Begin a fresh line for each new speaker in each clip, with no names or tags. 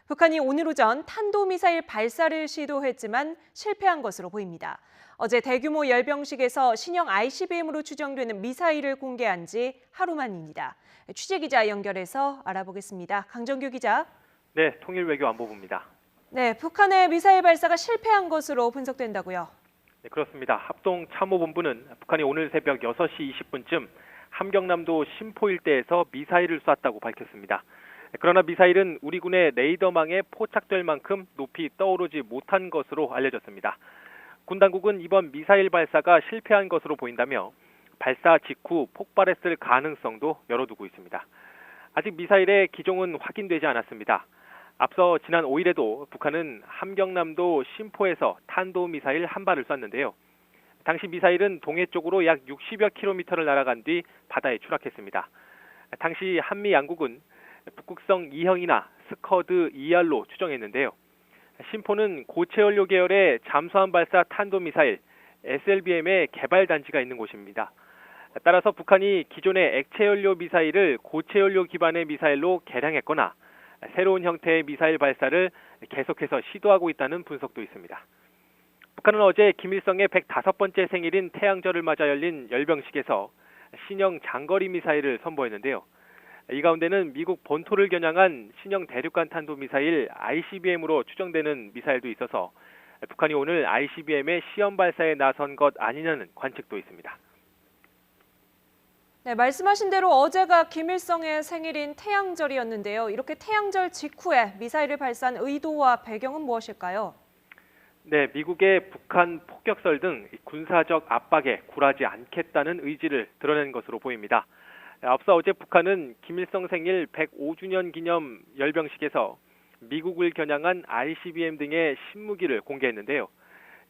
북한이 오늘 오전 탄도미사일 발사를 시도했지만 실패한 것으로 보입니다. 어제 대규모 열병식에서 신형 ICBM으로 추정되는 미사일을 공개한 지 하루 만입니다. 취재기자 연결해서 알아보겠습니다. 강정규 기자.
네, 통일외교안보부입니다.
네, 북한의 미사일 발사가 실패한 것으로 분석된다고요.
네, 그렇습니다. 합동참모본부는 북한이 오늘 새벽 6시 20분쯤 함경남도 심포 일대에서 미사일을 쐈다고 밝혔습니다. 그러나 미사일은 우리 군의 레이더망에 포착될 만큼 높이 떠오르지 못한 것으로 알려졌습니다. 군 당국은 이번 미사일 발사가 실패한 것으로 보인다며 발사 직후 폭발했을 가능성도 열어두고 있습니다. 아직 미사일의 기종은 확인되지 않았습니다. 앞서 지난 5일에도 북한은 함경남도 심포에서 탄도미사일 한 발을 쐈는데요. 당시 미사일은 동해 쪽으로 약 60여 킬로미터를 날아간 뒤 바다에 추락했습니다. 당시 한미 양국은 북극성 2형이나 스커드 2R로 추정했는데요. 심포는 고체연료 계열의 잠수함 발사 탄도미사일 SLBM의 개발 단지가 있는 곳입니다. 따라서 북한이 기존의 액체연료 미사일을 고체연료 기반의 미사일로 개량했거나 새로운 형태의 미사일 발사를 계속해서 시도하고 있다는 분석도 있습니다. 북한은 어제 김일성의 105번째 생일인 태양절을 맞아 열린 열병식에서 신형 장거리 미사일을 선보였는데요. 이 가운데는 미국 본토를 겨냥한 신형 대륙간 탄도미사일 ICBM으로 추정되는 미사일도 있어서 북한이 오늘 ICBM의 시험 발사에 나선 것 아니냐는 관측도 있습니다.
네, 말씀하신 대로 어제가 김일성의 생일인 태양절이었는데요. 이렇게 태양절 직후에 미사일을 발사한 의도와 배경은 무엇일까요?
네, 미국의 북한 폭격설 등 군사적 압박에 굴하지 않겠다는 의지를 드러낸 것으로 보입니다. 앞서 어제 북한은 김일성 생일 105주년 기념 열병식에서 미국을 겨냥한 ICBM 등의 신무기를 공개했는데요.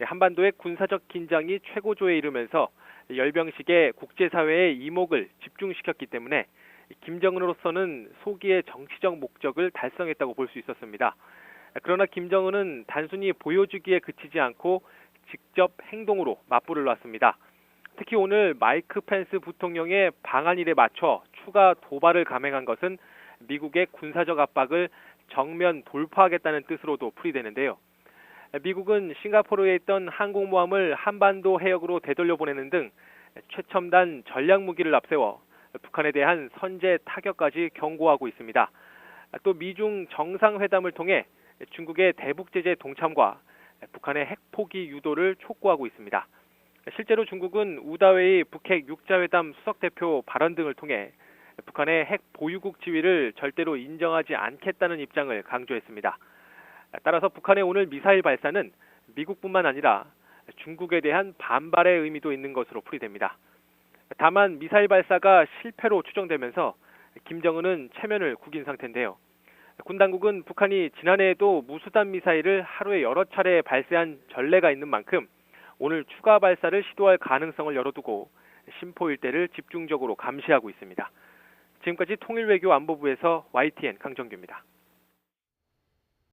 한반도의 군사적 긴장이 최고조에 이르면서 열병식에 국제사회의 이목을 집중시켰기 때문에 김정은으로서는 소기의 정치적 목적을 달성했다고 볼 수 있었습니다. 그러나 김정은은 단순히 보여주기에 그치지 않고 직접 행동으로 맞불을 놨습니다. 특히 오늘 마이크 펜스 부통령의 방한일에 맞춰 추가 도발을 감행한 것은 미국의 군사적 압박을 정면 돌파하겠다는 뜻으로도 풀이되는데요. 미국은 싱가포르에 있던 항공모함을 한반도 해역으로 되돌려보내는 등 최첨단 전략무기를 앞세워 북한에 대한 선제 타격까지 경고하고 있습니다. 또 미중 정상회담을 통해 중국의 대북제재 동참과 북한의 핵포기 유도를 촉구하고 있습니다. 실제로 중국은 우다웨이 북핵 6자회담 수석대표 발언 등을 통해 북한의 핵 보유국 지위를 절대로 인정하지 않겠다는 입장을 강조했습니다. 따라서 북한의 오늘 미사일 발사는 미국뿐만 아니라 중국에 대한 반발의 의미도 있는 것으로 풀이됩니다. 다만 미사일 발사가 실패로 추정되면서 김정은은 체면을 구긴 상태인데요. 군 당국은 북한이 지난해에도 무수단 미사일을 하루에 여러 차례 발사한 전례가 있는 만큼 오늘 추가 발사를 시도할 가능성을 열어두고 심포 일대를 집중적으로 감시하고 있습니다. 지금까지 통일외교안보부에서 YTN 강정규입니다.